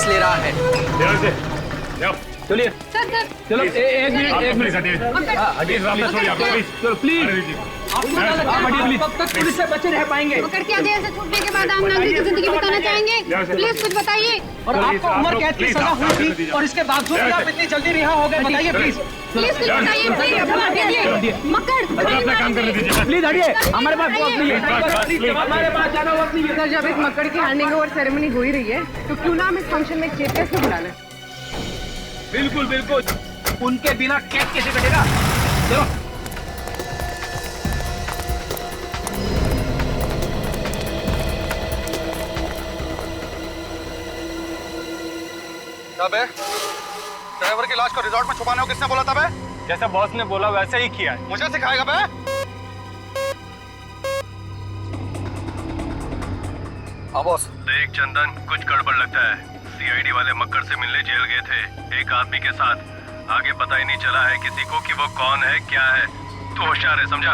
वापस ले रहा है। चलिए चलो एक मिनट चलो प्लीज कब तक पुलिस से बचे रह पाएंगे? मकर की जेल से छूटने के बाद आप नागरिक की जिंदगी बिताना चाहेंगे? प्लीज कुछ बताइए। और आपको उम्र कैद की सजा हुई थी और इसके बावजूद भी आप इतनी जल्दी रिहा हो गए, बताइए प्लीज। प्लीज कुछ बताइए, प्लीज। मकर अपना काम करने दीजिए प्लीज, हटिए, हमारे पास वक्त नहीं है, हमारे पास ज्यादा वक्त नहीं है। सर, जब एक मकर की हैंडिंग ओवर सेरेमनी हो ही रही है तो क्यों ना हम इस फंक्शन में चीफ गेस्ट को बुला लें? बिल्कुल बिल्कुल, उनके बिना केक कैसे कटेगा? चलो बे, ड्राइवर की लाश को रिजॉर्ट में छुपाने को किसने बोला था बे? जैसा बॉस ने बोला वैसे ही किया है। मुझे सिखाएगा बे? हाँ बॉस। देख चंदन, कुछ गड़बड़ लगता है। सीआईडी वाले मक्कर से मिलने जेल गए थे एक आदमी के साथ। आगे पता ही नहीं चला है किसी को कि वो कौन है क्या है। तू होशियार है, समझा?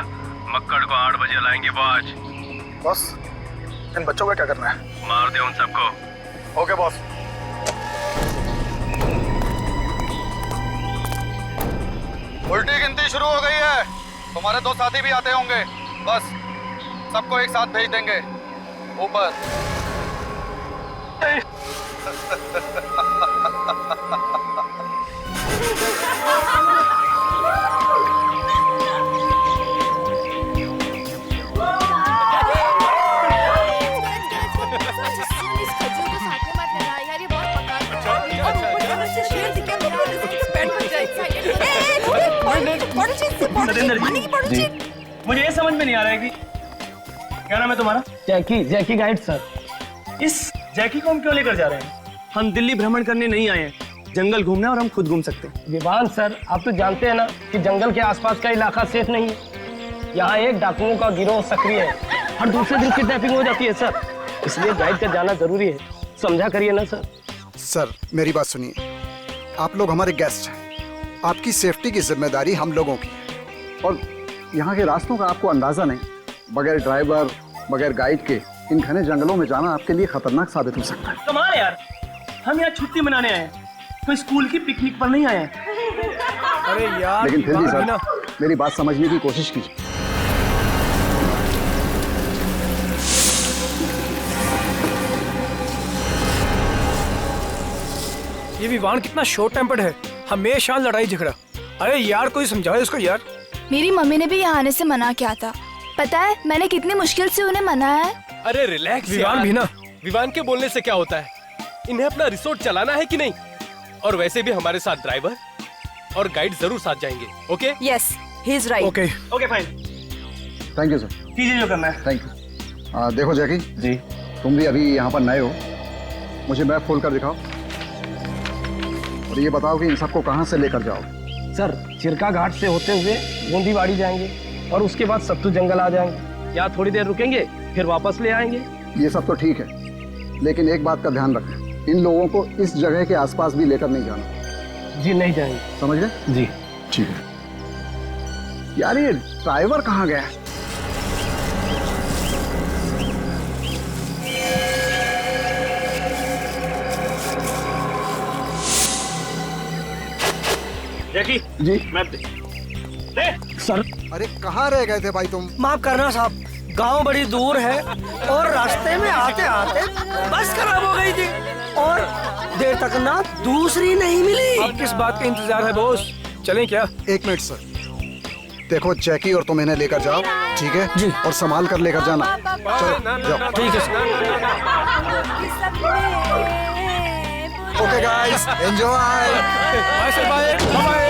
मक्कड़ को 8 बजे लाएंगे वो आज। बॉस, इन बच्चों का क्या करना है? मार दे उन सबको। Okay boss. उल्टी गिनती शुरू हो गई है। तुम्हारे 2 साथी भी आते होंगे। बस सबको एक साथ भेज देंगे ऊपर। जी, मुझे ये समझ में नहीं आ रहा है कि क्या नाम है तुम्हारा? जैकी गाइड सर। इस जैकी को हम क्यों लेकर जा रहे हैं? हम दिल्ली भ्रमण करने नहीं आए हैं, जंगल घूमना और हम खुद घूम सकते हैं। विवान सर, आप तो जानते हैं ना कि जंगल के आसपास का इलाका सेफ नहीं है। यहाँ एक डाकुओं का गिरोह सक्रिय है, हर दूसरे दिन किडनैपिंग हो जाती है सर, इसलिए गाइड कर जाना जरूरी है। समझा करिए ना सर। सर मेरी बात सुनिए, आप लोग हमारे गेस्ट हैं, आपकी सेफ्टी की जिम्मेदारी हम लोगों की है। और यहाँ के रास्तों का आपको अंदाजा नहीं, बगैर ड्राइवर बगैर गाइड के इन घने जंगलों में जाना आपके लिए खतरनाक साबित हो सकता है। कमाल यार, हम यहाँ छुट्टी मनाने आए हैं, कोई स्कूल की पिकनिक पर नहीं आए हैं। अरे यार, लेकिन फिर भी सर मेरी बात समझने की कोशिश कीजिए। ये विवान कितना शॉर्ट टेम्पर्ड है, हमेशा लड़ाई झगड़ा। अरे यार कोई समझाओ इसको यार। मेरी मम्मी ने भी यहाँ आने से मना किया था, पता है मैंने कितनी मुश्किल से उन्हें मनाया है। अरे रिलैक्स विवान भी ना। विवान के बोलने से क्या होता है? इन्हें अपना रिसोर्ट चलाना है कि नहीं? और वैसे भी हमारे साथ ड्राइवर और गाइड जरूर साथ जाएंगे। Okay? Yes, he is right. Okay fine. Thank you sir. कीजिए जो करना है। Thank you. देखो जैकी जी, तुम भी अभी यहाँ पर नए हो, मुझे मैप खोल कर दिखाओ और ये बताओ कि इन सबको कहाँ से लेकर जाओ। सर चिरका घाट से होते हुए गोंदीवाड़ी जाएंगे और उसके बाद सत्तू जंगल आ जाएंगे। यहाँ थोड़ी देर रुकेंगे फिर वापस ले आएंगे। ये सब तो ठीक है, लेकिन एक बात का ध्यान रखें, इन लोगों को इस जगह के आसपास भी लेकर नहीं जाना। जी नहीं जाएंगे। समझ गए? जी ठीक है। यार ये ड्राइवर कहाँ गया? जैकी जी मैप दे। सर। अरे कहाँ रह गए थे भाई तुम? माफ करना साहब, गांव बड़ी दूर है और रास्ते में आते आते बस खराब हो गई थी और देर तक ना दूसरी नहीं मिली। अब किस बात का इंतजार है बॉस, चलें क्या? 1 मिनट सर। देखो जैकी और तुम इन्हें लेकर जाओ, ठीक है जी, और संभाल कर लेकर जाना। चलो जाओ। ठीक है sir. Okay guys, enjoy. Bye sir, bye bye.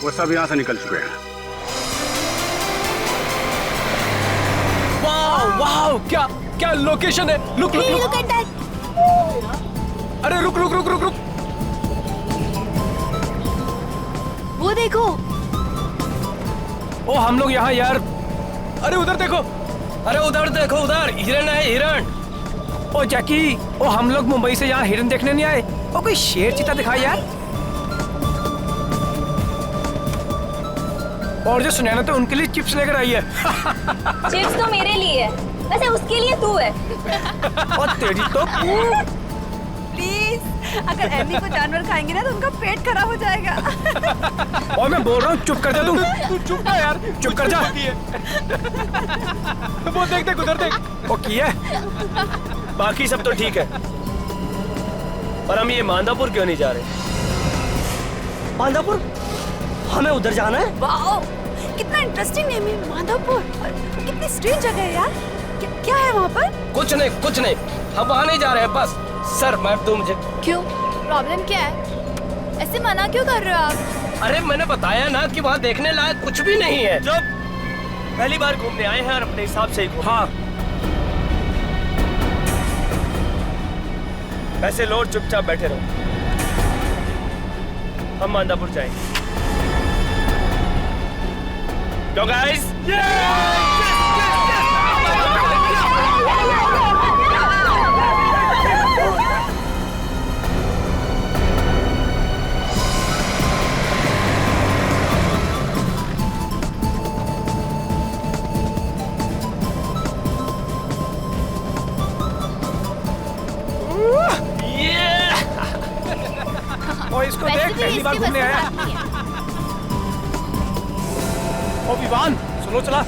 वो सब यहाँ से निकल चुके हैं। वाह वाह, क्या क्या लोकेशन है। Look look look. अरे रुक रुक रुक रुक रुक। वो देखो। ओ हम लोग यहाँ यार। अरे उधर देखो। अरे उधर देखो, उधर हिरन है, हिरन। ओ जैकी, ओ हम लोग मुंबई से यहाँ हिरन देखने नहीं आए, ओ कोई शेर चीता दिखाई यार। और जो सुनैना तो उनके लिए चिप्स लेकर आई है। चिप्स तो मेरे लिए है, वैसे उसके लिए तू है। और तेरी तो प्लीज, अगर एमी को जानवर खाएंगे ना तो उनका पेट खराब हो जाएगा। और मैं बोल रहा हूँ चुप कर जा तुम। तू चुप ना यार, चुप कर जा। वो देख देख उधर देख। वो किया बाकी सब तो ठीक है, पर हम ये मांदापुर क्यों नहीं जा रहे? मांदापुर? हमें उधर जाना है? वाओ, कितना इंटरेस्टिंग नेम है माधवपुर। कितनी स्ट्रेंज जगह है यार। क्या है वहाँ पर? कुछ नहीं, हम वहाँ नहीं जा रहे हैं बस। सर मैं तो मुझे क्यों? प्रॉब्लम क्या है? ऐसे मना क्यों कर रहे हो आप? अरे मैंने बताया ना कि वहाँ देखने लायक कुछ भी नहीं है। जब पहली बार घूमने आए हैं और अपने हिसाब से ही घूम। हाँ ऐसे लोग चुपचाप बैठे रहो, हम मांदापुर जाएंगे। Go guys! और इसको देख, पहली बार घूमने आया। ओ विवान, सुनो चला।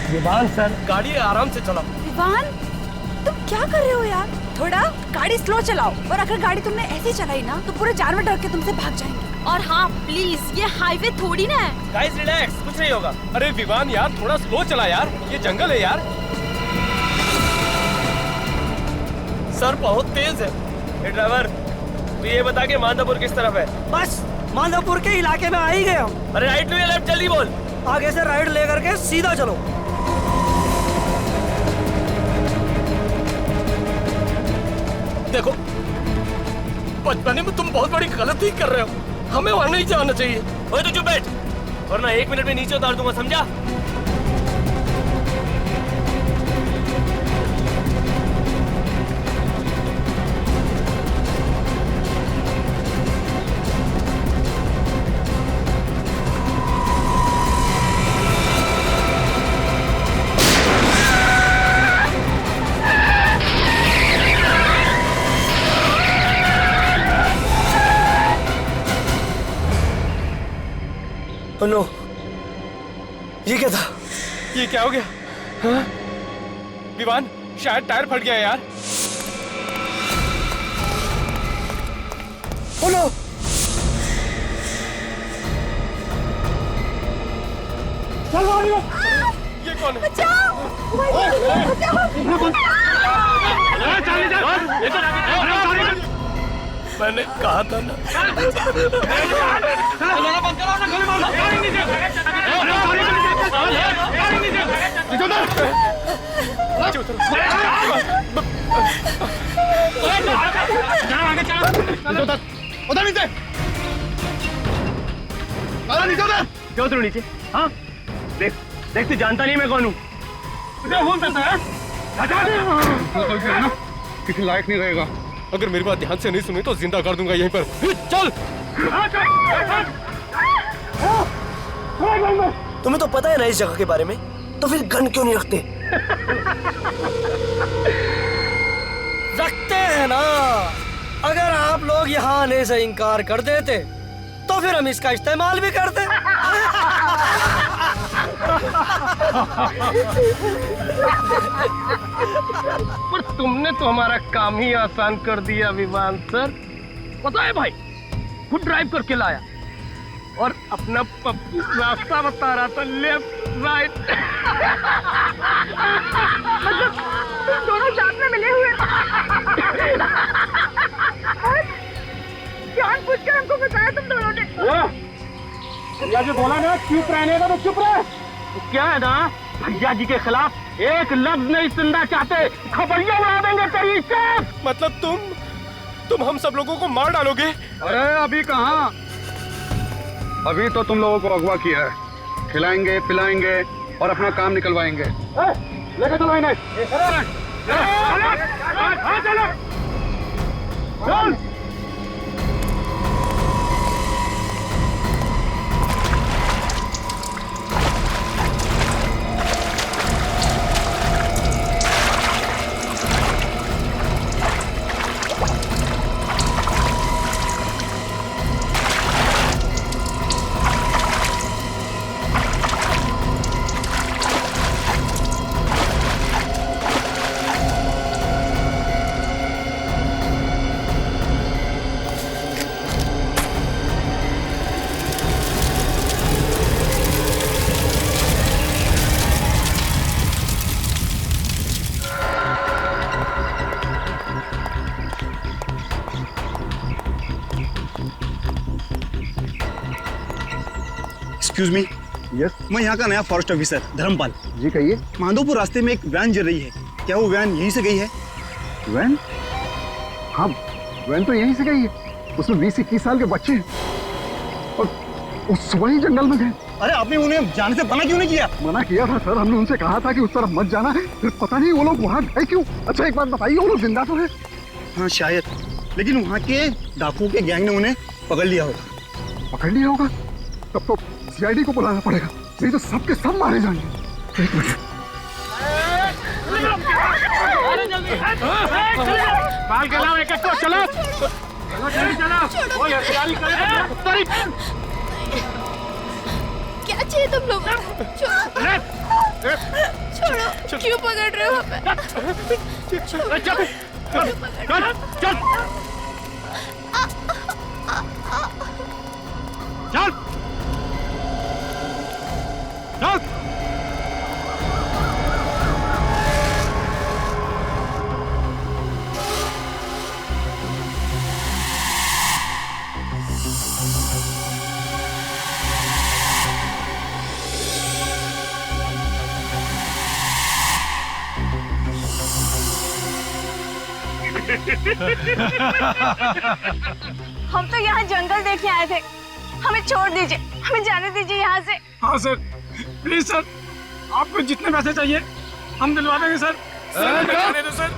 विवान सर, गाड़ी आराम से चलाओ। विवान, तुम क्या कर रहे हो यार? थोड़ा गाड़ी स्लो चलाओ, और अगर गाड़ी तुमने ऐसे चलाई ना तो पूरे जानवर डर के तुमसे भाग जाएंगे। और हाँ प्लीज, ये हाईवे थोड़ी ना है। गाइस रिलैक्स, कुछ नहीं होगा। अरे विवान यार, थोड़ा स्लो चला यार, ये जंगल है यार। सर बहुत तेज है। ये ड्राइवर, तू ये बता के मांदापुर किस तरफ है? बस मांदापुर के इलाके में आ ही गए हम। अरे राइट लो या लेफ्ट, जल्दी बोल। आगे से राइट लेकर के सीधा चलो। देखो, बचपने में तुम बहुत बड़ी गलती कर रहे हो, हमें वहां नहीं जाना चाहिए। ओए तू चुप बैठ, वरना 1 मिनट में नीचे उतार दूंगा, समझा? नो, ये क्या था? ये क्या हो गया? हाँ? विवान, शायद टायर फट गया यार। Oh no! ये कौन है? मैंने कहा था ना। उधर नीचे, क्यों उतरो नीचे? हाँ देख देख, तू जानता नहीं मैं कौन हूँ। किसी लायक नहीं रहेगा। अगर मेरी बात ध्यान से नहीं सुनी तो जिंदा कर दूंगा यहीं पर। चल। तुम्हें तो पता है ना इस जगह के बारे में, तो फिर गन क्यों नहीं रखते? रखते हैं ना। अगर आप लोग यहाँ आने से इनकार कर देते तो फिर हम इसका इस्तेमाल भी करते। पर तुमने तो हमारा काम ही आसान कर दिया विवान सर। पता है भाई, खुद ड्राइव करके लाया और अपना पप्पू रास्ता बता रहा था, लेफ्ट राइट। मतलब तुम दोनों साथ में मिले हुए जानबूझकर हमको बताया तुम दोनों ने। जो बोला ना चुप रहने का, तो चुप रहे। तो क्या है ना, भैया जी के खिलाफ एक लफ्ज नहीं सुनना चाहते, खबरिया उड़ा देंगे तेरी इज्जत। मतलब तुम हम सब लोगों को मार डालोगे? अरे अभी कहाँ, अभी तो तुम लोगों को अगवा किया है। खिलाएंगे पिलाएंगे और अपना काम निकलवाएंगे। लेके चलो इन्हें। चल। एक्सक्यूज मी, यस मैं यहाँ का नया फॉरेस्ट ऑफिसर धर्मपाल। जी कहिए। माधोपुर रास्ते में एक वैन जल रही है, क्या वो वैन यहीं से गई है? वैन? हाँ, वैन तो यहीं से गई है। उसमें 20-21 साल के बच्चे हैं और वो सुबह ही जंगल में गए। अरे आपने उन्हें जाने से मना क्यों नहीं किया? मना किया था सर, हमने उनसे कहा था कि उस तरफ मत जाना है, फिर पता नहीं वो लोग वहाँ गए क्यों। अच्छा एक बात बताइए, वो लोग जिंदा तो है? हाँ शायद, लेकिन वहाँ के डाकुओं के गैंग ने उन्हें पकड़ लिया होगा। पकड़ लिया होगा? तब तो सीआईडी को बुलाना पड़ेगा, नहीं तो सबके सब मारे जाएंगे। एक मिनट। बाल के लाओ, एक चलो चलो। क्या चाहिए तुम लोग? छोड़ो, क्यों पकड़ रहे हो हमें? हम तो यहाँ जंगल देखने आए थे, हमें छोड़ दीजिए, हमें जाने दीजिए यहाँ से। हाँ सर, प्लीज सर, आपको जितने पैसे चाहिए हम दिलवा देंगे सर। दे दो सर।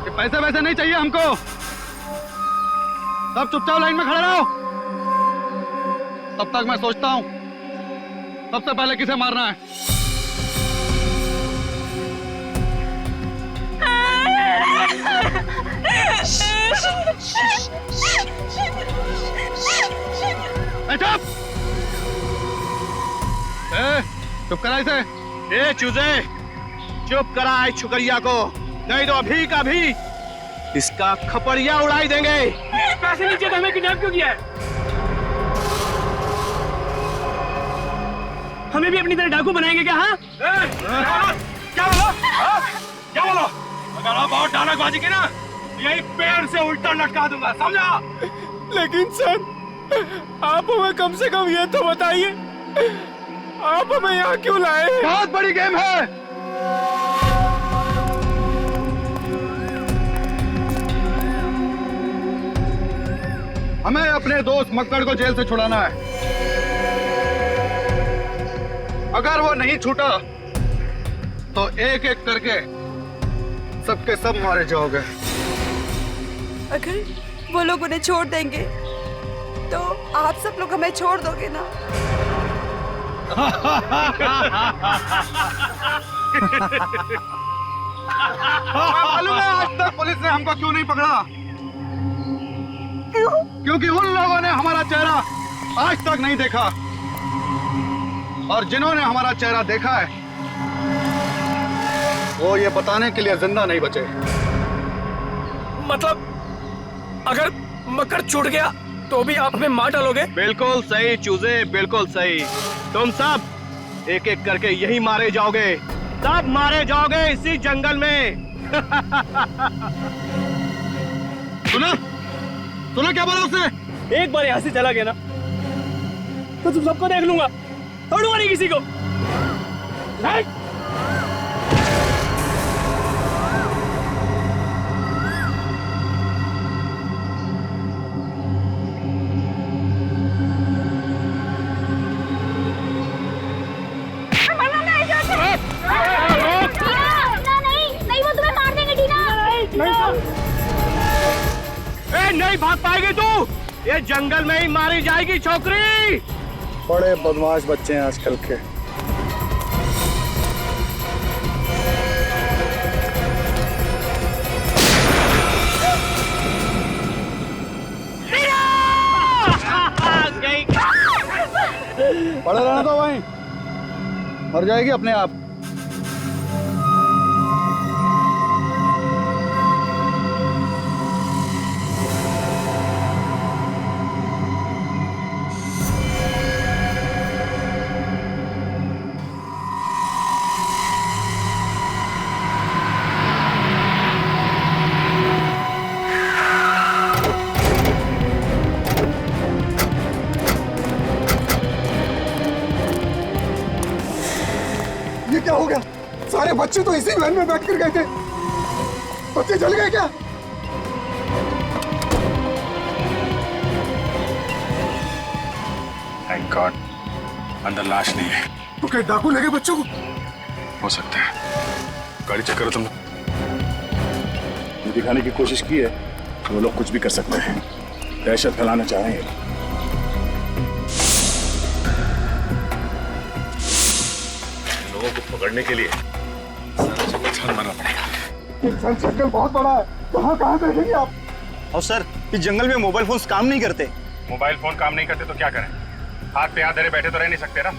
ये पैसे वैसे नहीं चाहिए हमको, सब चुपचाप लाइन में खड़े रहो। तब तक मैं सोचता हूँ सबसे पहले किसे मारना है। चुप करा इसे। ए चूजे, चुप करा इस छुकरिया को, नहीं तो अभी का भी इसका खपड़िया उड़ाई देंगे। पैसे नहीं चाहिए तो हमें किडनैप क्यों किया है? हमें भी अपनी तरह डाकू बनाएंगे क्या? हाँ क्या बोलो? क्या बोलो? अगर आप और डालकबाजी की ना, यही पेड़ से उल्टा लटका दूंगा, समझा? लेकिन सर, आप हमें कम से कम ये तो बताइए, आप हमें यहाँ क्यों लाए? बहुत बड़ी गेम है। हमें अपने दोस्त मक्कड़ को जेल से छुड़ाना है। अगर वो नहीं छूटा तो एक एक करके सबके सब मारे जाओगे। अगर वो लोग उन्हें छोड़ देंगे तो आप सब लोग हमें छोड़ दोगे ना? मालूम है आज तक पुलिस ने हमको क्यों नहीं पकड़ा? क्योंकि उन लोगों ने हमारा चेहरा आज तक नहीं देखा, और जिन्होंने हमारा चेहरा देखा है वो ये बताने के लिए जिंदा नहीं बचे। मतलब अगर मकर छूट गया तो भी आप हमें मार डालोगे? बिल्कुल सही चूजे, बिल्कुल सही। तुम सब एक एक करके यही मारे जाओगे, सब मारे जाओगे इसी जंगल में। सुना? सुना क्या बोला उसने? एक बार यहाँ से चला गया ना तो तुम सबको देख लूंगा, छोड़ूंगा नहीं किसी को। नहीं। नहीं भाग पाएगी तू, ये जंगल में ही मारी जाएगी छोकरी। बड़े बदमाश बच्चे हैं आजकल के। पड़े रहना तो वहीं, मर जाएगी अपने आप। क्या हो गया? सारे बच्चे तो इसी वैन में बैठ कर गए थे। बच्चे जल गए क्या? थैंक गॉड अंदर लाश नहीं है। तो क्या डाकू लगे बच्चों को? हो सकता है। गाड़ी चेक करो तुम लोग। ये दिखाने की कोशिश की है कि वो लोग कुछ भी कर सकते हैं, दहशत फैलाना चाह रहे हैं। लोगों को पकड़ने के लिए सारा मारना पड़ेगा। जंगल बहुत बड़ा है, कहाँ देखेंगे आप? और सर इस जंगल में मोबाइल फोन काम नहीं करते। मोबाइल फोन काम नहीं करते तो क्या करें? हाथ पे हाथ धरे बैठे तो रह नहीं सकते ना।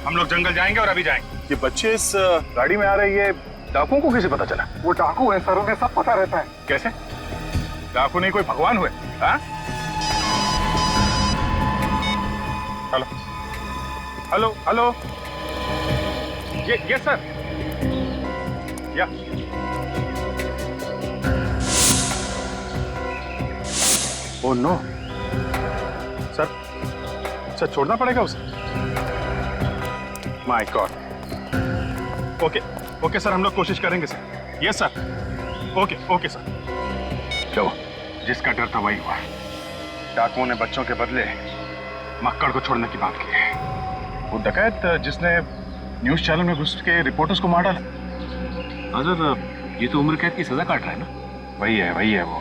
हम लोग जंगल जाएंगे और अभी जाएंगे। ये बच्चे इस गाड़ी में आ रहे हैं, ये डाकुओं को कैसे पता चला? वो डाकू है सर, उन्हें सब पता रहता है। कैसे? डाकू नहीं कोई भगवान हुए? हाँ? हेलो हेलो हेलो, ये सर, या ओह नो सर छोड़ना पड़ेगा उसे। My God. ओके सर, हम लोग कोशिश करेंगे sir. Yes sir. Okay sir. चलो, जिसका डर था वही हुआ। डाकुओं ने बच्चों के बदले मक्कड़ को छोड़ने की बात की है। वो डकैत जिसने न्यूज चैनल में घुस के रिपोर्टर्स को मार डाला। सर ये तो उम्र कैद की सजा काट रहा है ना? वही है वो।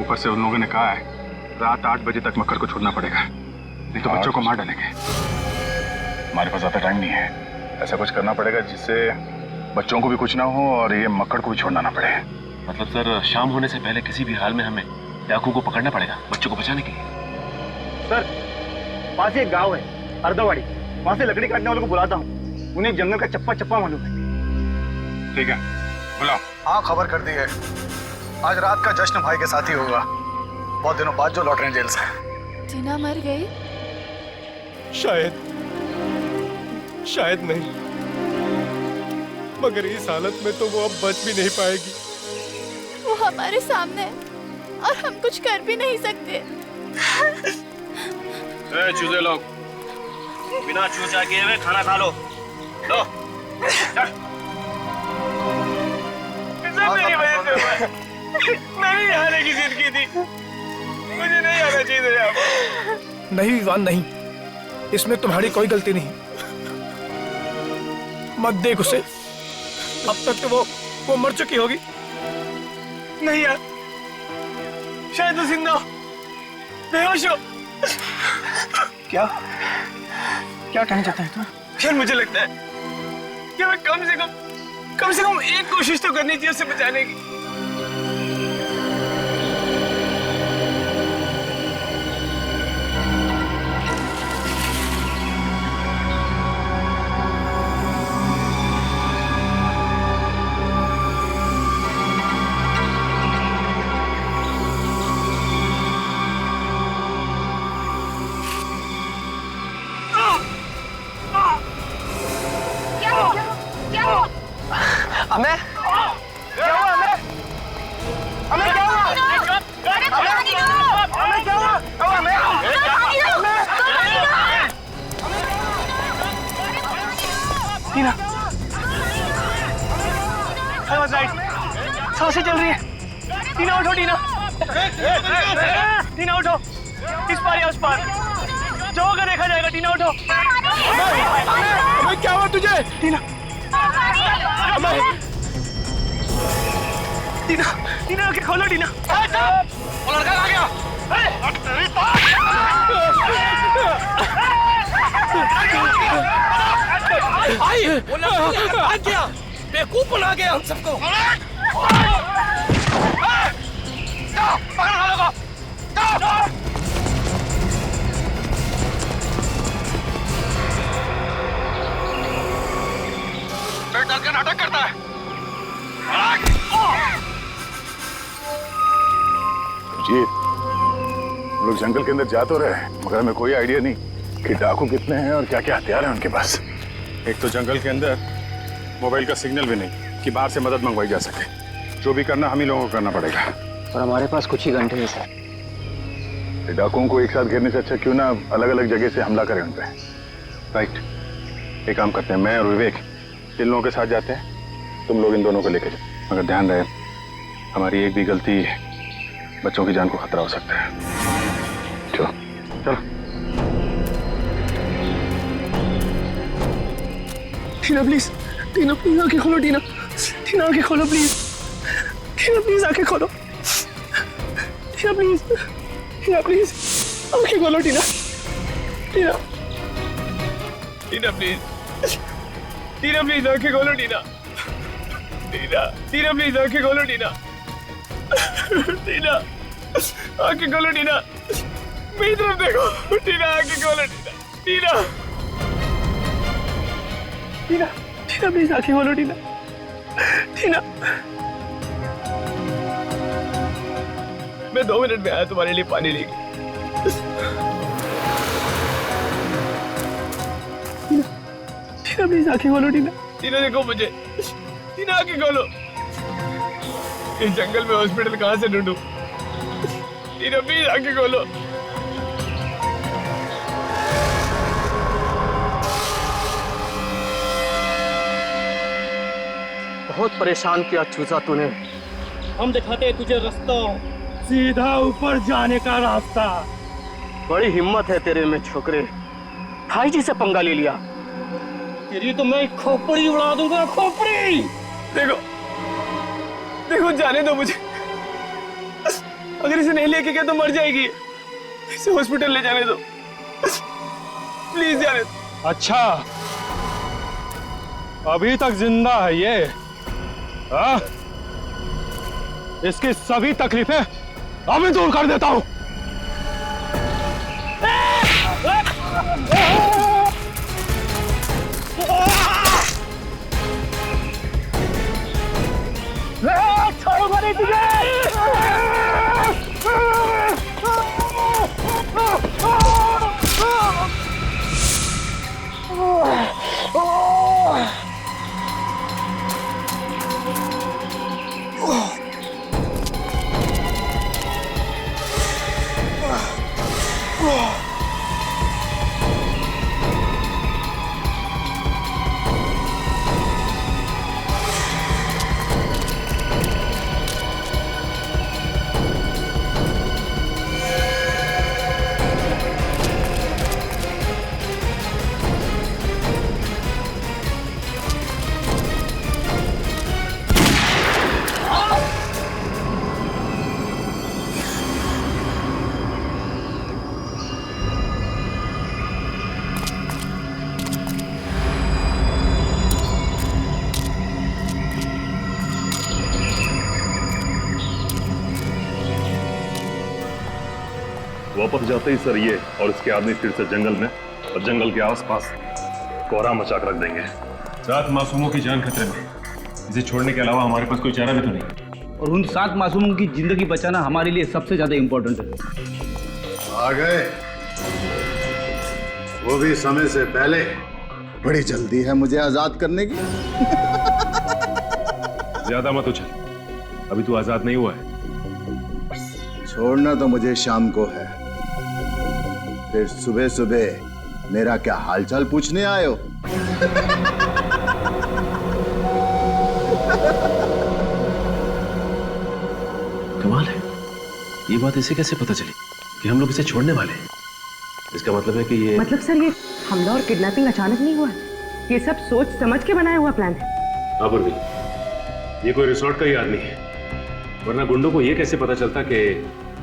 ऊपर से उन लोगों ने कहा है रात 8 बजे तक मक्कड़ को छोड़ना पड़ेगा, नहीं तो बच्चों को मार डालेंगे। हमारे पास ज्यादा टाइम नहीं है। ऐसा कुछ करना पड़ेगा जिससे बच्चों को भी कुछ ना हो और ये मक्कड़ को भी छोड़ना ना पड़े। मतलब सर शाम होने से पहले किसी भी हाल में हमें डाकू को पकड़ना पड़ेगा बच्चों को बचाने के लिए। सर पास ही एक गांव है अर्धवाड़ी, वहां से लकड़ी काटने वालों को बुलाता हूँ। उन्हें जंगल का चप्पा मालूम है। ठीक है, बुलाओ। हाँ खबर कर दी है। आज रात का जश्न भाई के साथ ही होगा। बहुत दिनों बाद जो लौट रहे हैं जेल से। टीना मर गई? शायद नहीं, मगर इस हालत में तो वो अब बच भी नहीं पाएगी। वो हमारे सामने है और हम कुछ कर भी नहीं सकते। चूजे लोग बिना चूचा किए हुए खाना खा लो। लो मेरी वजह से हुआ। मेरी हारे की जिंदगी थी, मुझे नहीं आना चाहिए था। नहीं विवान नहीं, इसमें तुम्हारी कोई गलती नहीं। मत देख उसे, अब तक तो वो मर चुकी होगी। नहीं यार, शायद वो जिंदा हो, बेहोश हो। क्या कहना चाहता है तुम? यार मुझे लगता है कि मैं कम से कम एक कोशिश तो करनी चाहिए उसे बचाने की। टीना, सांसें चल रही है। टीना उठो, टीना उठो। इस पार या उस पार जो होगा देखा जाएगा। टीना उठो। क्या हुआ तुझे? टीना, टीना आंखें खोलो। टीना, वो लड़का आ गया। भाई वो लड़का भाग गया, बेवकूफ बना गया हम सबको। पकड़ लोगों। डर के नाटक करता है। जी, हम लोग जंगल के अंदर जा तो रहे हैं, मगर हमें कोई आइडिया नहीं कि डाकू कितने हैं और क्या क्या हथियार हैं उनके पास। एक तो जंगल के अंदर मोबाइल का सिग्नल भी नहीं कि बाहर से मदद मंगवाई जा सके। जो भी करना हम ही लोगों को करना पड़ेगा। और हमारे पास कुछ ही घंटे हैं सर। डाकुओं को एक साथ घेरने से अच्छा क्यों ना अलग अलग जगह से हमला करें उन पे। राइट, एक काम करते हैं, मैं और विवेक इन लोगों के साथ जाते हैं, तुम लोग इन दोनों को लेके जाओ। मगर ध्यान रहे, हमारी एक भी गलती बच्चों की जान को खतरा हो सकता है। चलो चलो। टीना प्लीज, टीना प्लीज आंखें खोलो, टीना, टीना आंखें खोलो प्लीज, टीना प्लीज आंखें खोलो, टीना प्लीज, टीना प्लीज आंखें खोलो, टीना, टीना, टीना प्लीज, टीना प्लीज आंखें खोलो, टीना, टीना, टीना प्लीज आंखें खोलो, टीना, टीना आंखें खोलो, टीना, मेरी तरफ देखो, टीना आंखें खोलो, टीना, टीना, टीना प्लीज आंखें खोलो, टीना, टीना। मैं 2 मिनट में आया तुम्हारे लिए पानी लेके। टीना प्लीज आंखें खोलो, टीना, टीना देखो मुझे, टीना आंखें खोलो। इस जंगल में हॉस्पिटल कहाँ से ढूंढूं? टीना प्लीज आंखें खोलो। बहुत परेशान किया चूसा तूने। हम दिखाते तुझे रास्ता, सीधा ऊपर जाने का रास्ता। बड़ी हिम्मत है तेरे में छोकरे, भाई जी से पंगा ले लिया। तेरी तो मैं खोपड़ी उड़ा दूंगा, खोपड़ी। देखो देखो, जाने दो मुझे, अगर इसे नहीं लेके गया तो मर जाएगी। इसे हॉस्पिटल ले जाने दो, प्लीज जाने दो। अच्छा, अभी तक जिंदा है ये? हाँ? इसकी सभी तकलीफें अभी दूर कर देता हूं। छोड़ो मरे तुझे। वापस जाते ही सर ये और इसके आदमी फिर से जंगल में और जंगल के आसपास कोहरा मचा कर रख देंगे। 7 मासूमों की जान खतरे में। इसे छोड़ने के अलावा हमारे पास कोई चारा भी तो नहीं। और उन 7 मासूमों की जिंदगी बचाना हमारे लिए सबसे ज्यादा इंपॉर्टेंट है। आ गए, वो भी समय से पहले। बड़ी जल्दी है मुझे आजाद करने की। ज्यादा मत उछल, अभी तू आजाद नहीं हुआ है। छोड़ना तो मुझे शाम को है, फिर सुबह सुबह मेरा क्या हालचाल पूछने आए हो? कमाल है, ये बात इसे कैसे पता चली कि हम लोग इसे छोड़ने वाले हैं? इसका मतलब है कि ये मतलब सर, ये हमला और किडनैपिंग अचानक नहीं हुआ, ये सब सोच समझ के बनाया हुआ प्लान है। हाँ बुर्गी, ये कोई रिसोर्ट का ही आदमी है, वरना गुंडों को ये कैसे पता चलता कि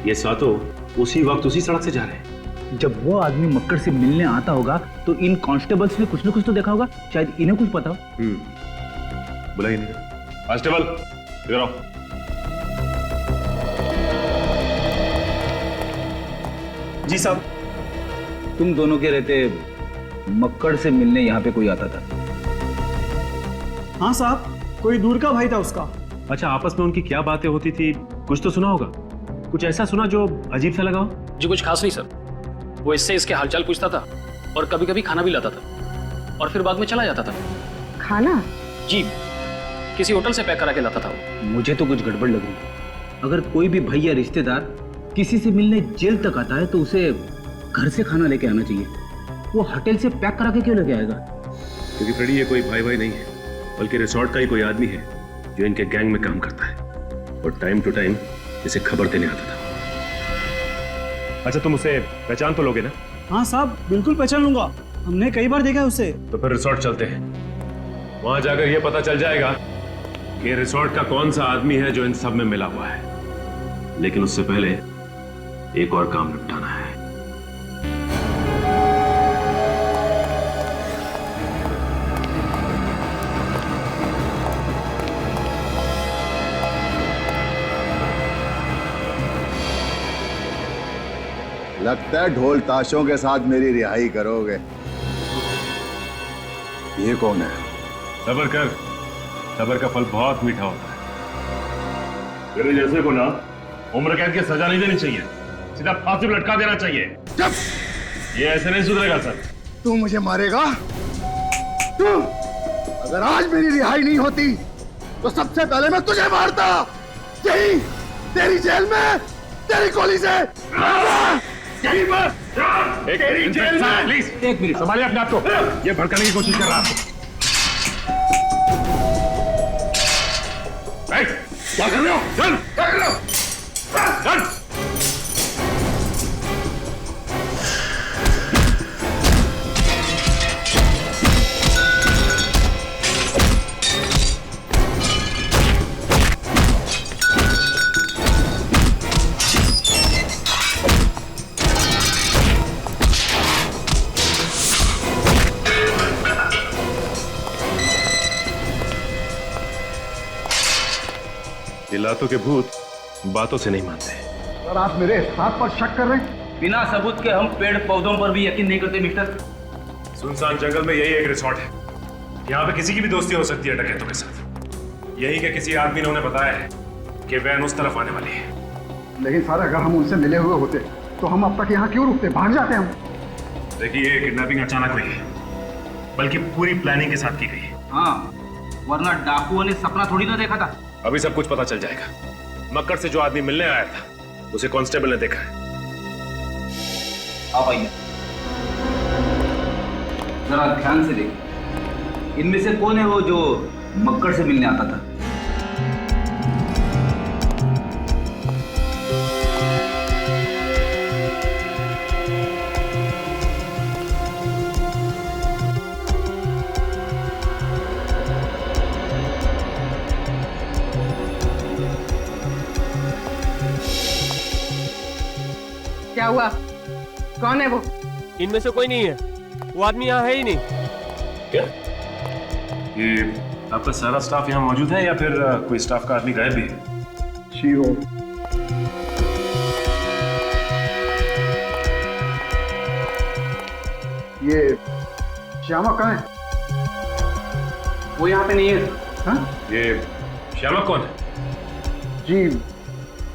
ये सातों उसी वक्त उसी सड़क से जा रहे हैं? जब वो आदमी मक्कड़ से मिलने आता होगा तो इन कांस्टेबल्स ने कुछ न कुछ तो देखा होगा, शायद इन्हें कुछ पता हो। बुलाइए नहीं। कांस्टेबल इधर आओ। जी साहब। तुम दोनों के रहते मक्कड़ से मिलने यहाँ पे कोई आता था? हाँ साहब, कोई दूर का भाई था उसका। अच्छा, आपस में उनकी क्या बातें होती थी, कुछ तो सुना होगा? कुछ ऐसा सुना जो अजीब सा लगा हो? जी कुछ खास नहीं सर, वो इससे इसके हालचाल पूछता था और कभी कभी खाना भी लाता था और फिर बाद में चला जाता था। खाना? जी, किसी होटल से पैक करा के लाता था वो। मुझे तो कुछ गड़बड़ लग रही है। अगर कोई भी भाई या रिश्तेदार किसी से मिलने जेल तक आता है तो उसे घर से खाना लेके आना चाहिए। वो होटल से पैक करा के क्यों लेके आएगा? क्योंकि फ्रेडी ये कोई भाई भाई नहीं है, बल्कि रिसोर्ट का ही कोई आदमी है जो इनके गैंग में काम करता है और टाइम टू टाइम इसे खबर देने आता था। अच्छा, तुम उसे पहचान तो लोगे ना? हाँ साहब, बिल्कुल पहचान लूंगा, हमने कई बार देखा है उसे। तो फिर रिसोर्ट चलते हैं, वहां जाकर यह पता चल जाएगा कि रिसोर्ट का कौन सा आदमी है जो इन सब में मिला हुआ है। लेकिन उससे पहले एक और काम निपटाना है। लगता है ढोल ताशों के साथ मेरी रिहाई करोगे। ये कौन है? सब्र कर, सब्र का फल बहुत मीठा होता है। तेरे जैसे को ना उम्र कैद की सजा नहीं देनी चाहिए, सीधा फांसी में लटका देना चाहिए। ये ऐसे नहीं सुधरेगा सर। तू मुझे मारेगा? तू अगर आज मेरी रिहाई नहीं होती तो सबसे पहले मैं तुझे मारता, यही तेरी जेल में, तेरी गोली से। यही पर तेरी जेल में। प्लीज एक मिनट संभालिए अपने आप को, ये भड़काने की कोशिश कर रहा है। क्या कर रहे हो? चल, क्या कर रहे हो? चल। लातों के भूत बातों से नहीं मानते। सर, आप मेरे हाथ पर शक कर रहे हैं? बिना सबूत के हम पेड़ पौधों पर भी यकीन नहीं करते मिस्टर। सुनसान जंगल में यही एक रिसोर्ट है, यहाँ पे किसी की भी दोस्ती हो सकती है डकैतों के साथ। यही के किसी आदमी ने उन्हें बताया है कि वैन उस तरफ आने वाली है। लेकिन सर, अगर हम उनसे मिले हुए होते तो हम अब तक यहाँ क्यों रुकते? भाग जाते हम। देखिए, ये किडनैपिंग अचानक हुई है, बल्कि पूरी प्लानिंग के साथ की गई है। हाँ, वरना डाकुओं ने सपना थोड़ी ना देखा था। अभी सब कुछ पता चल जाएगा। मक्कर से जो आदमी मिलने आया था उसे कांस्टेबल ने देखा है। आप आइए, जरा ध्यान से देखिए, इनमें से कौन है वो जो मक्कर से मिलने आता था? क्या हुआ? कौन है वो? इनमें से कोई नहीं है, वो आदमी यहाँ है ही नहीं। क्या ये आपका सारा स्टाफ यहाँ मौजूद है या फिर कोई स्टाफ का आदमी गायब भी है? शीरो, ये श्यामा कहाँ है? वो यहाँ पे नहीं है। हाँ? ये श्यामा कौन है? जी,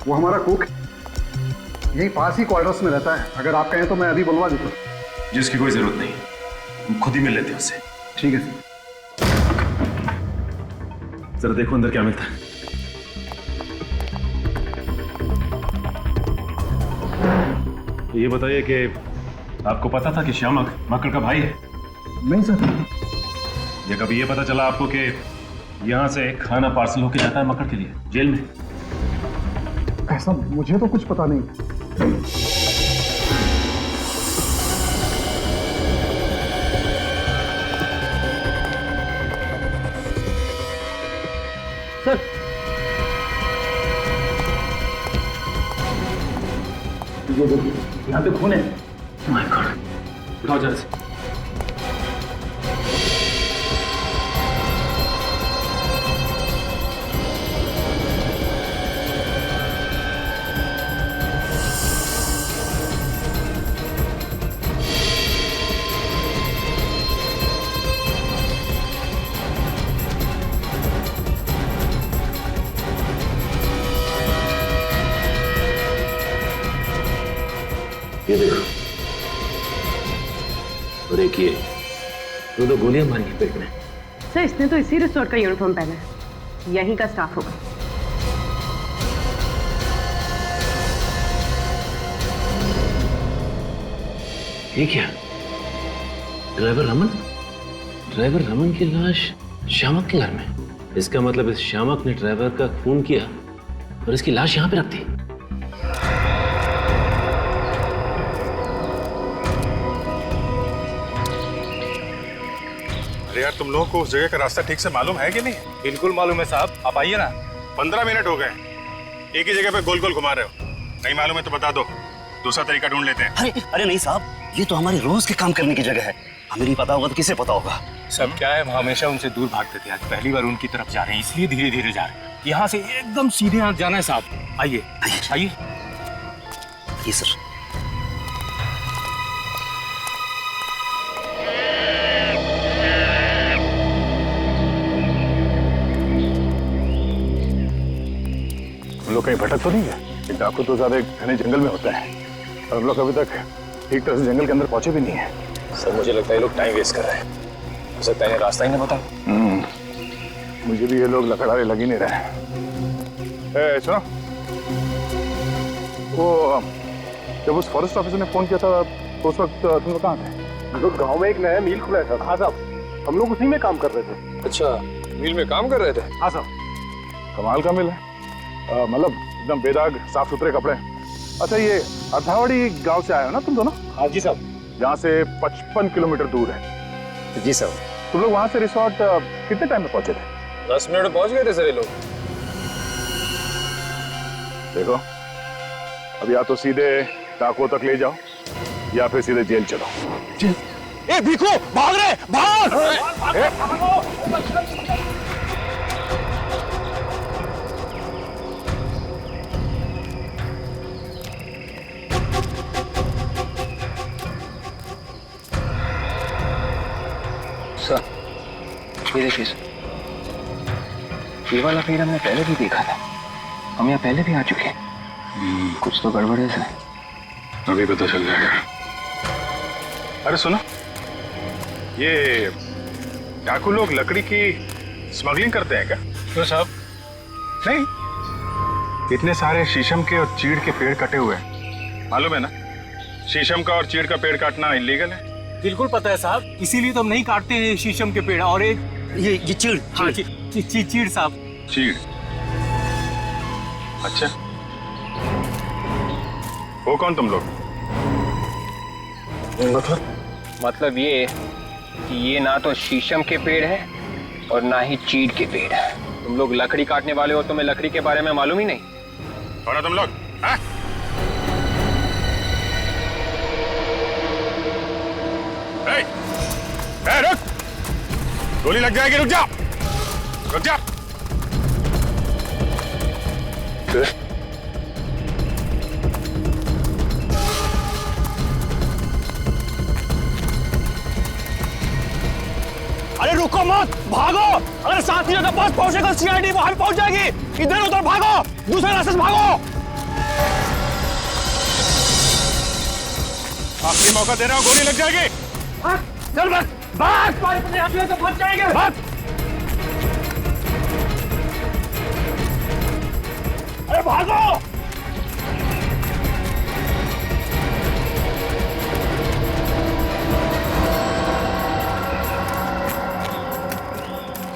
वो हमारा कुक है, यही पास ही क्वार्टर्स में रहता है। अगर आप कहें तो मैं अभी बुलवा देता हूँ। जिसकी कोई जरूरत नहीं, हम खुद ही मिल लेते हैं उससे। ठीक है सर। जरा देखो अंदर क्या मिलता है। ये बताइए कि आपको पता था कि श्यामक मक्कर का भाई है? नहीं सर। या कभी ये पता चला आपको कि यहाँ से खाना पार्सल होके जाता है मक्कर के लिए जेल में? ऐसा मुझे तो कुछ पता नहीं। सर, ये देखिए, यहाँ पे खून है। माय गॉड, उठाओ जरा से। ये देखो, और एक ये दो गोलियां मारी हैं पेट में। सर, इसने तो इसी रिसोर्ट का यूनिफॉर्म पहना है, यहीं का स्टाफ होगा। ये क्या? ड्राइवर रमन की लाश श्यामक के घर में? इसका मतलब इस श्यामक ने ड्राइवर का खून किया और इसकी लाश यहाँ पे रख दी। अरे यार, तुम लोगों को उस जगह का रास्ता ठीक से मालूम है कि नहीं? बिल्कुल मालूम है साहब, आप आइए ना। 15 मिनट हो गए, एक ही जगह पे गोल गोल घुमा रहे हो। नहीं मालूम है तो बता दो, दूसरा तरीका ढूंढ लेते हैं। अरे नहीं साहब, ये तो हमारी रोज के काम करने की जगह है। हमें नहीं पता होगा तो किसे पता होगा? सब क्या है, हम हमेशा उनसे दूर भागते थे, आज पहली बार उनकी तरफ जा रहे हैं, इसलिए धीरे धीरे जा रहे हैं। यहाँ से एकदम सीधे हाथ जाना है साहब। आइए आइए। ये सर। हम लोग कहीं भटक तो नहीं है? डाकू तो ज्यादा घने जंगल में होता है और हम लोग अभी तक ठीक तरह से जंगल के अंदर पहुंचे भी नहीं है। सर मुझे लगता है लोग टाइम वेस्ट कर रहे हैं, हो सकता है रास्ता ही नहीं पता। मुझे भी ये लोग लकड़ारे लग ही नहीं रहे। सुनो, वो जब उस फॉरेस्ट ऑफिसर ने फोन किया था तो उस वक्त तुम लोग कहाँ थे? लोग गांव में एक नया मिल खुला था। हाँ साहब, हम लोग उसी में काम कर रहे थे। अच्छा, मिल में काम कर रहे थे? हाँ साहब। कमाल का मिल है, मतलब एकदम बेदाग साफ सुथरे कपड़े। अच्छा, ये अर्थावड़ी गांव से आए हो ना तुम दोनों? हाँ जी साहब। यहाँ से 55 किलोमीटर दूर है। जी साहब। तुम लोग वहां से रिसोर्ट कितने टाइम में पहुंचे थे? 10 मिनट में पहुंच गए थे सर ये लोग। देखो, अब या तो सीधे डाकुओं तक ले जाओ या फिर सीधे जेल चलो। ए भिखू, भाग रहे, भाग! सर, ये देखिए सर, ये वाला पेड़ हमने पहले भी देखा था। हम यहाँ पहले भी आ चुके हैं। कुछ तो गड़बड़ है सर। अभी पता चल जाएगा। अरे सुनो, ये डाकू लोग लकड़ी की स्मगलिंग करते हैं क्या? क्यों साहब? नहीं, इतने सारे शीशम के और चीड़ के पेड़ कटे हुए हैं, मालूम है ना? शीशम का और चीड़ का पेड़ काटना इलीगल है। बिल्कुल पता है साहब, इसीलिए तो हम नहीं काटते हैं शीशम के पेड़। और एक ये चीड़। हाँ, चीड़ साहब। चीड़? अच्छा, वो कौन तुम लोग? मतलब ये कि ये ना तो शीशम के पेड़ है और ना ही चीड़ के पेड़ है। तुम लोग लकड़ी काटने वाले हो, तुम्हें लकड़ी के बारे में मालूम ही नहीं। कौन है तुम लोग? हाँ? रुक! गोली लग जाएगी, रुक जा! रुक जा! अरे रुको मत, भागो! अगर साथी के पास पहुंचेगा सीआईडी वहां पहुंच जाएगी। इधर उधर भागो, दूसरे रास्ते से भागो। आखिरी मौका दे रहा हूं, गोली लग जाएगी। चल बस, भाग! तो फंस जाएंगे। भाग! अरे भागो!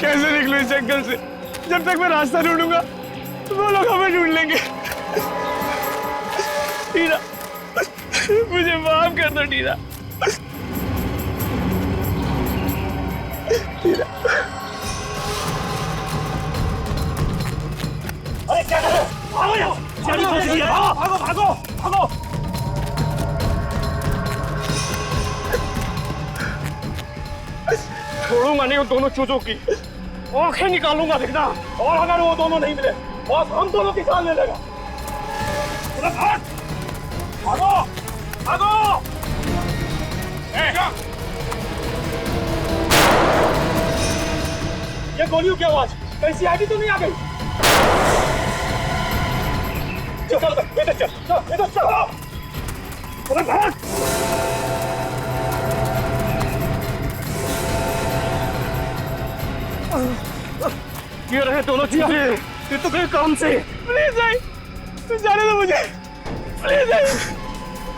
कैसे निकलूं इस जंगल से? जब तक मैं रास्ता ढूंढूंगा वो लोग हमें ढूंढ लेंगे। टीना, मुझे माफ कर दो टीना। अरे क्या कर रहे हो? भागो यहाँ! भागो भागो भागो! छोड़ूंगा नहीं उन दोनों चूजों की, आंखें निकालूंगा देखना। और अगर वो दोनों नहीं मिले बस हम दोनों की जान ले लेगा। भाग! भागो भागो! ये गोलियों की आवाज कहीं सीआईडी तो नहीं आ गई? चल चल इधर चल, इधर चल। अरे भाग! ये रहे दोनों चीजें, ये तो कोई काम से। प्लीज आई, जाने दो मुझे। Please I,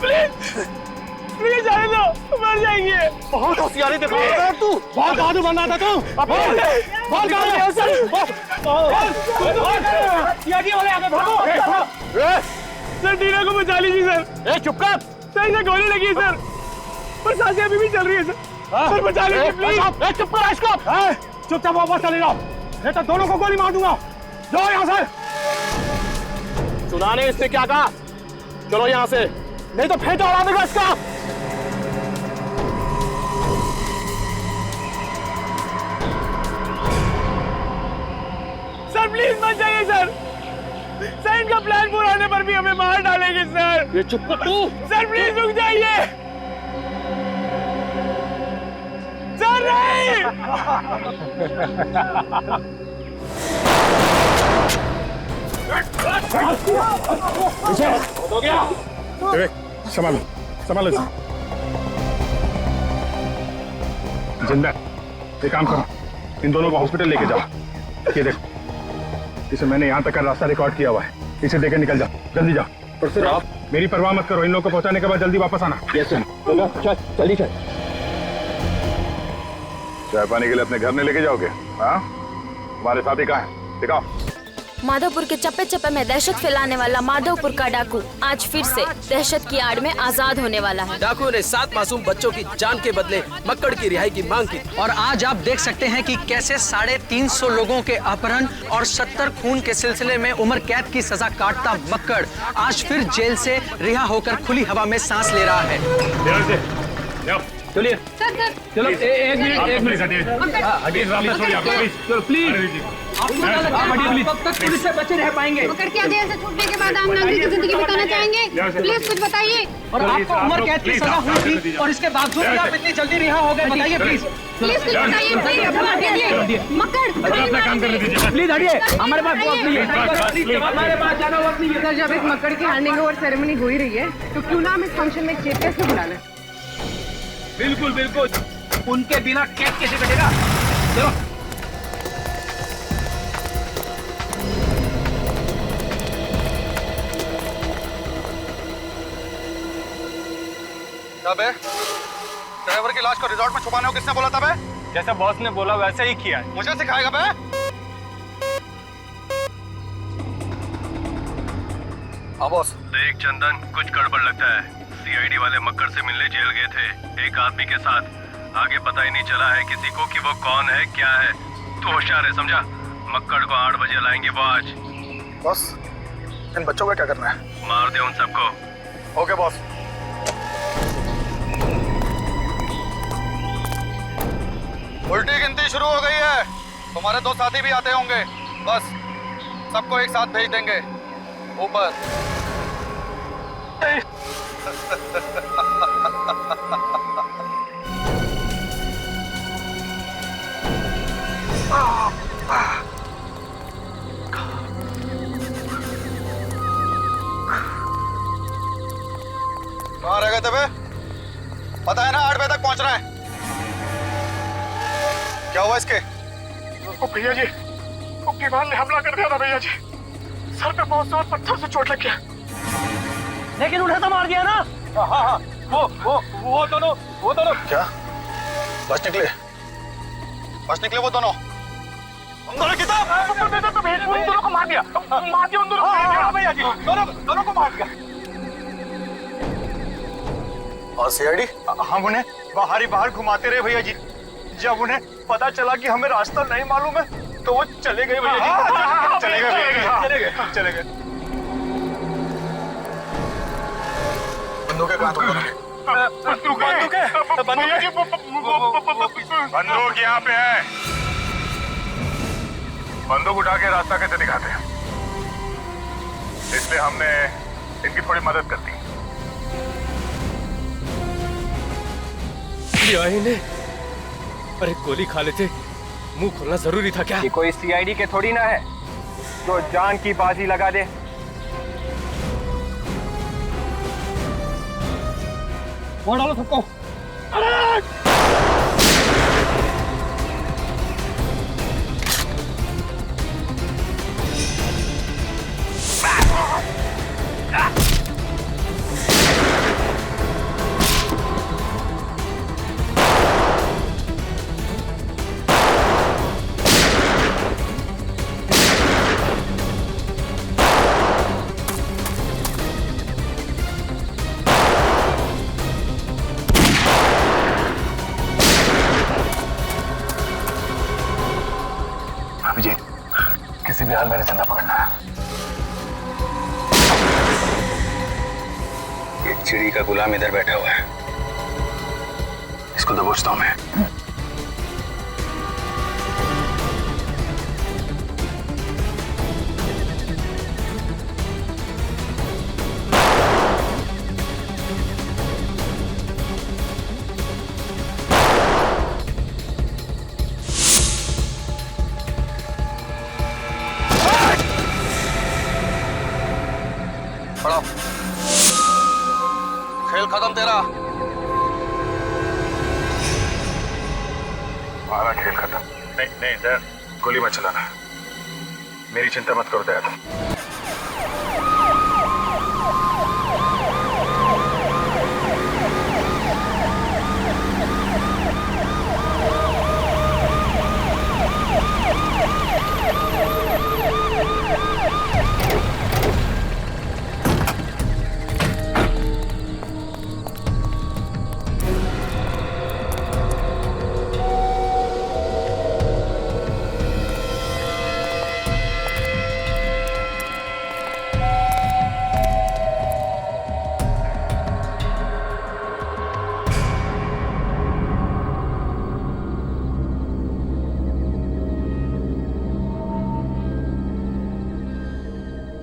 please. प्लीज जाने दो, मर जाएंगे। बहुत होशियारी दिखा रहा है तू, बहुत बहादुर बन रहा था तू। बहुत सीआईडी वाले आगे भागो। सर टीना को बचा लीजिए सर। चुप कर। सर इसे गोली लगी है सर, पर सांसें अभी भी चल रही है सर। सर बचा लीजिए प्लीज। चुप कर इसको। चुपचाप वापस चले जाओ, नहीं तो दोनों को गोली मार दूंगा। जाओ यहाँ से। सुना नहीं इसने क्या कहा? चलो यहाँ से, नहीं तो फेंटा उड़ा देगा इसका। सर प्लीज मत जाइए सर। सर इनका प्लान पूरा होने पर भी हमें मार डालेंगे सर। ये चुप कर तू। सर प्लीज रुक जाइए। सर नहीं। हो गया। संभालो संभालो जिंदा। एक काम करो, इन दोनों को हॉस्पिटल लेके जाओ। ये देखो, इसे मैंने यहाँ तक का रास्ता रिकॉर्ड किया हुआ है। इसे देकर निकल जाओ, जल्दी जाओ। पर सर आप मेरी परवाह मत करो, इन लोगों को पहुंचाने के बाद जल्दी वापस आना। Yes sir. चल जल्दी चल। चाय पानी के लिए अपने घर में लेके जाओगे? हाँ, हमारे साथी कहाँ है? दिखाओ। माधवपुर के चप्पे चप्पे में दहशत फैलाने वाला माधवपुर का डाकू आज फिर से दहशत की आड़ में आजाद होने वाला है। डाकू ने 7 मासूम बच्चों की जान के बदले मक्कड़ की रिहाई की मांग की। और आज आप देख सकते हैं कि कैसे 350 लोगों के अपहरण और 70 खून के सिलसिले में उम्र कैद की सजा काटता मक्कड़ आज फिर जेल से रिहा होकर खुली हवा में सांस ले रहा है। चलिए चलो एक मिनट चलो प्लीज। कब तक पुलिस से बचे रह पाएंगे? मक्कड़ क्या जेल से छूटने के बाद आम नागरिक की जिंदगी बिताना चाहेंगे? प्लीज कुछ बताइए। और आपको उम्र कैद की सजा हुई थी और इसके बावजूद भी आप इतनी जल्दी रिहा हो गए, बताइए प्लीज। प्लीज कुछ बताइए। मक्कड़ अपना काम करने दीजिए प्लीज। हटिए, हमारे पास वक्त नहीं है। हमारे पास ज्यादा वक्त नहीं है सर। जब एक मक्कड़ की हैंडिंग ओवर सेरेमनी हो ही रही है तो क्यों ना हम इस फंक्शन में चीफ गेस्ट को बुला लें? बिल्कुल बिल्कुल, उनके बिना केस कैसे कटेगा? चलो। बे, ड्राइवर की लाश को रिजॉर्ट में छुपाने को किसने बोला था बे? जैसा बॉस ने बोला वैसे ही किया है। मुझे सिखाएगा बे? हाँ बॉस। देख चंदन, कुछ गड़बड़ लगता है। सीआईडी वाले मक्कड़ से मिलने जेल गए थे एक आदमी के साथ। आगे पता ही नहीं चला है किसी को कि वो कौन है क्या है। तू होशियार है, समझा? मक्कड़ को 8 बजे लाएंगे वो आज। बॉस, इन बच्चों का क्या करना है? मार दे उन सबको। Okay boss. उल्टी गिनती शुरू हो गई है। तुम्हारे 2 साथी भी आते होंगे, बस सबको एक साथ भेज देंगे ऊपर। कहाँ रह गए थे बे? पता है ना 8 बजे तक पहुंचना है। क्या हुआ इसके? उसको भैया जी, दीवार ने हमला कर दिया था भैया जी। सर पे बहुत जोर पत्थर से चोट लग गया। लेकिन उन्हें तो मार दिया ना? हाँ, वो दोनों क्या? बस निकले वो दोनों। दोनों किताब तो भैया उन दोनों को मार दिया उन दोनों को भैया जी, दोनों को मार दिया। और सीआईडी? हम उन्हें बाहर घुमाते रहे भैया जी। जब उन्हें पता चला कि हमें रास्ता नहीं मालूम है तो वो चले गए भैया जी। चले गए। बंदूकें कहाँ तुम दोनों की? बंदूक यहाँ पे है। बंदूक उठा के रास्ता कैसे दिखाते हैं, इसलिए हमने इनकी थोड़ी मदद कर दी। अरे गोली खा लेते, मुंह खोलना जरूरी था क्या? ये कोई सीआईडी के थोड़ी ना है जो जान की बाजी लगा दे। वो डालो सबको। किसी भी हाल में निशाना पकड़ना है। एक चिड़ी का गुलाम इधर बैठा हुआ है, इसको दबोचता हूं मैं। पढ़ो। खेल खत्म तेरा। हमारा खेल खत्म। नहीं दयाल, गोली मत चलाना। मेरी चिंता मत करो दयाल।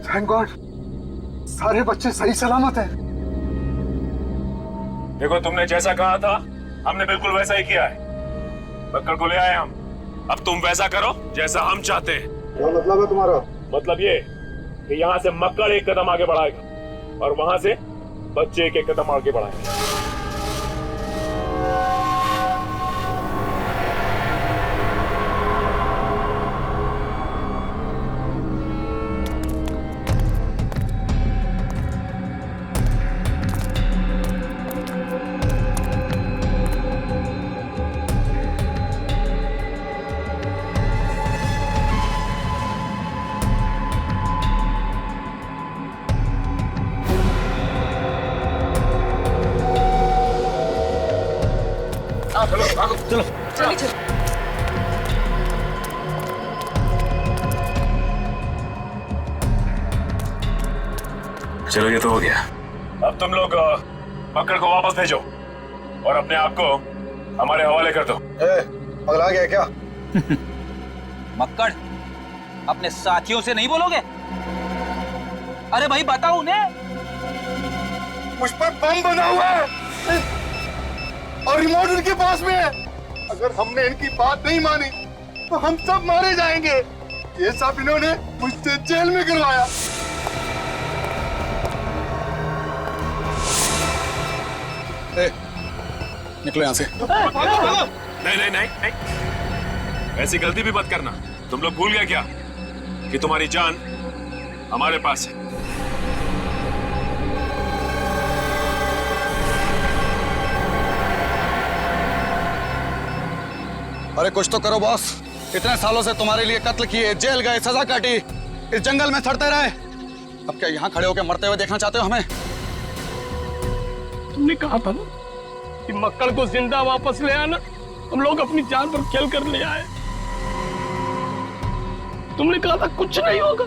थैंक गॉड, सारे बच्चे सही सलामत हैं। देखो, तुमने जैसा कहा था हमने बिल्कुल वैसा ही किया है। मक्कड़ को ले आए हम। अब तुम वैसा करो जैसा हम चाहते हैं। क्या मतलब है तुम्हारा? मतलब ये कि यहाँ से मक्कड़ एक कदम आगे बढ़ाएगा और वहां से बच्चे एक कदम आगे बढ़ाएंगे। चलो चलो, ये तो हो गया। अब तुम लोग मक्कड़ को वापस भेजो और अपने आप को हमारे हवाले कर दो। पगला गया क्या? मक्कड़, अपने साथियों से नहीं बोलोगे? अरे भाई बताओ उन्हें। मुझ पर बम बना हुआ है और रिमोट उनके पास में है। अगर हमने इनकी बात नहीं मानी तो हम सब मारे जाएंगे। ये सब इन्होंने मुझसे जेल में करवाया। निकलो यहाँ से। नहीं, ऐसी गलती भी मत करना। तुम लोग भूल गए क्या कि तुम्हारी जान हमारे पास है। अरे कुछ तो करो बॉस। इतने सालों से तुम्हारे लिए कत्ल किए, जेल गए, सजा काटी, इस जंगल में सड़ते रहे। अब क्या यहाँ खड़े होकर मरते हुए देखना चाहते हो हमें? तुमने कहा था ना कि मक्कड़ को जिंदा वापस ले आना। हम लोग अपनी जान पर खेल कर ले आए। तुमने कहा था कुछ नहीं होगा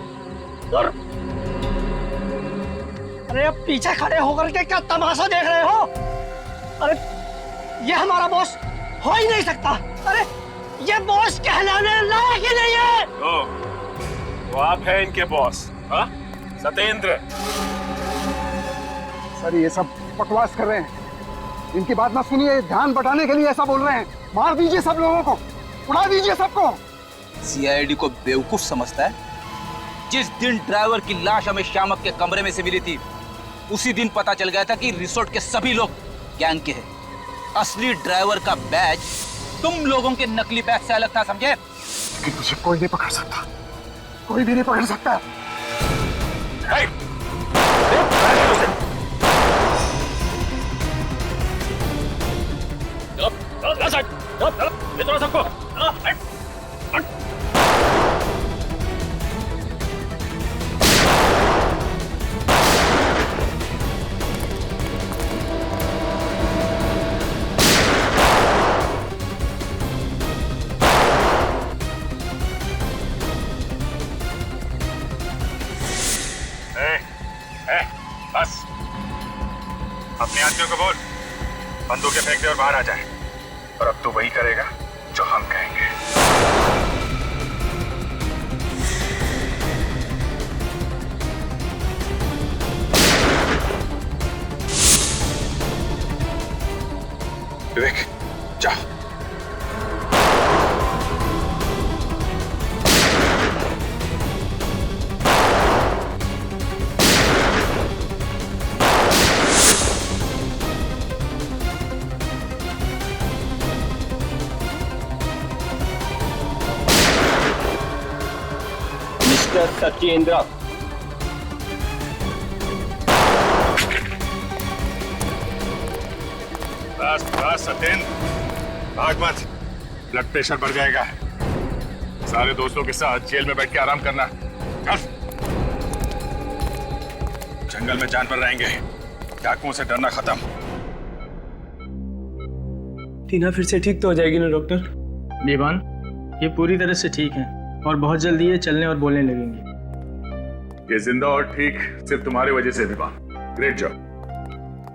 और अरे अब पीछे खड़े होकर के क्या तमाशा देख रहे हो? अरे ये हमारा बॉस हो ही नहीं सकता। अरे ये बॉस कहलाने लायक ही नहीं है। वो आप हैं इनके बॉस? हाँ, सत्येंद्र। सर ये सब बकवास कर रहे हैं। इनकी बात मत सुनिए, ध्यान बटाने के लिए ऐसा बोल रहे हैं। मार दीजिए सब लोगों को, उड़ा दीजिए सबको। सीआईडी को बेवकूफ समझता है। जिस दिन ड्राइवर की लाश हमें शामक के कमरे में से मिली थी, उसी दिन पता चल गया था कि रिसोर्ट के सभी लोग गैंग के हैं। असली ड्राइवर का बैज तुम लोगों के नकली बैज से अलग था, समझे? लेकिन मुझे कोई नहीं पकड़ सकता, कोई भी नहीं पकड़ सकता। सबको बंदूकें फेंक दे और बाहर आ जाए। और अब तू वही करेगा जो हम कहेंगे। विवेक, जा। मिस्टर सत्येंद्र, बस बस सत्येंद्र, भाग मत, ब्लड प्रेशर बढ़ जाएगा। सारे दोस्तों के साथ जेल में बैठ के आराम करना। चल। जंगल में जानवर रहेंगे, डाकुओं से डरना खत्म। टीना फिर से ठीक तो हो जाएगी ना डॉक्टर? बेबान, ये पूरी तरह से ठीक है और बहुत जल्दी ये चलने और बोलने लगेंगे। ये जिंदा और ठीक सिर्फ तुम्हारी वजह से बेबान। Great job.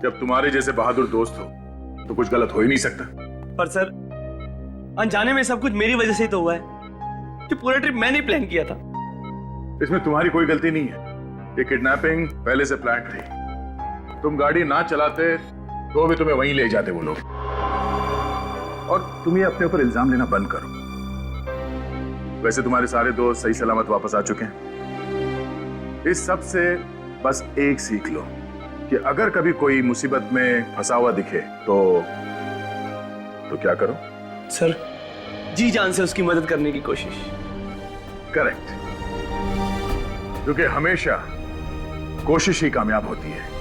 जब तुम्हारे जैसे बहादुर दोस्त हो तो कुछ गलत हो ही नहीं सकता। पर सर, अनजाने में सब कुछ मेरी वजह से ही तो हुआ है। कि पूरा ट्रिप मैंने प्लान किया था। इसमें तुम्हारी कोई गलती नहीं है। ये किडनैपिंग पहले से प्लान थी। तुम गाड़ी ना चलाते तो भी तुम्हें वहीं ले जाते वो लोग। और तुम ये अपने ऊपर इल्जाम लेना बंद करो। वैसे तुम्हारे सारे दोस्त सही सलामत वापस आ चुके हैं। इस सब से बस एक सीख लो कि अगर कभी कोई मुसीबत में फंसा हुआ दिखे तो क्या करो? सर, जी जान से उसकी मदद करने की कोशिश। करेक्ट, क्योंकि हमेशा कोशिश ही कामयाब होती है।